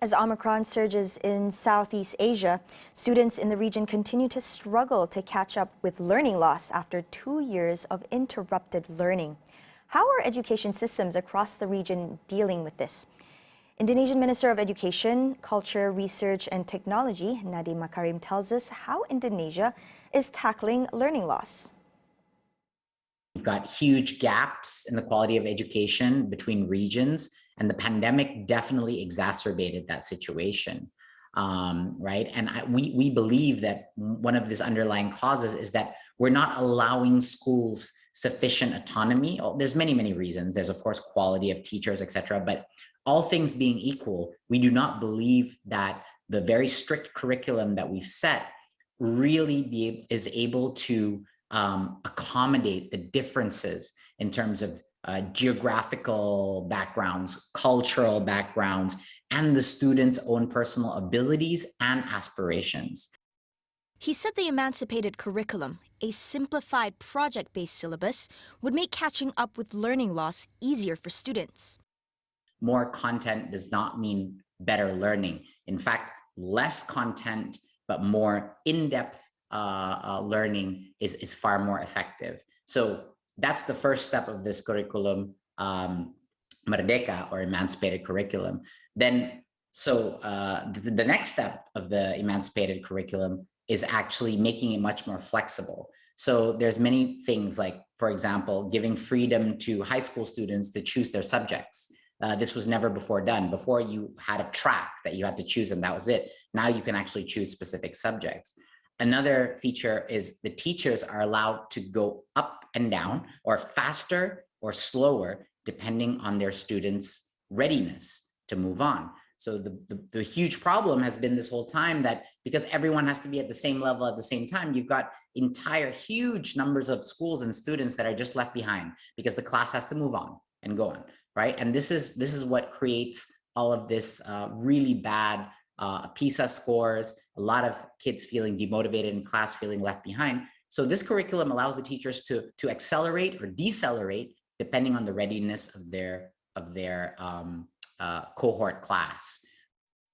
As Omicron surges in Southeast Asia, students in the region continue to struggle to catch up with learning loss after 2 years of interrupted learning. How are education systems across the region dealing with this? Indonesian Minister of Education, Culture, Research and Technology, Nadiem Makarim, tells us how Indonesia is tackling learning loss. We've got huge gaps in the quality of education between regions, and the pandemic definitely exacerbated that situation, right? And we believe that one of these underlying causes is that we're not allowing schools sufficient autonomy. There's many reasons. There's, of course, quality of teachers, etc. But all things being equal, we do not believe that the very strict curriculum that we've set really is able to accommodate the differences in terms of geographical backgrounds, cultural backgrounds, and the students' own personal abilities and aspirations. He said the Emancipated curriculum, a simplified project-based syllabus, would make catching up with learning loss easier for students. More content does not mean better learning. In fact, less content, but more in-depth learning is far more effective. So that's the first step of this curriculum, Merdeka, or emancipated curriculum. Then, the next step of the emancipated curriculum is actually making it much more flexible. So there's many things like, for example, giving freedom to high school students to choose their subjects. This was never before done. Before, you had a track that you had to choose and that was it. Now you can actually choose specific subjects. Another feature is the teachers are allowed to go up and down, or faster or slower, depending on their students' readiness to move on. So the huge problem has been this whole time that because everyone has to be at the same level at the same time, you've got entire huge numbers of schools and students that are just left behind because the class has to move on and go on, right? And this is what creates all of this really bad PISA scores, a lot of kids feeling demotivated in class, feeling left behind. So this curriculum allows the teachers to accelerate or decelerate depending on the readiness of their cohort class.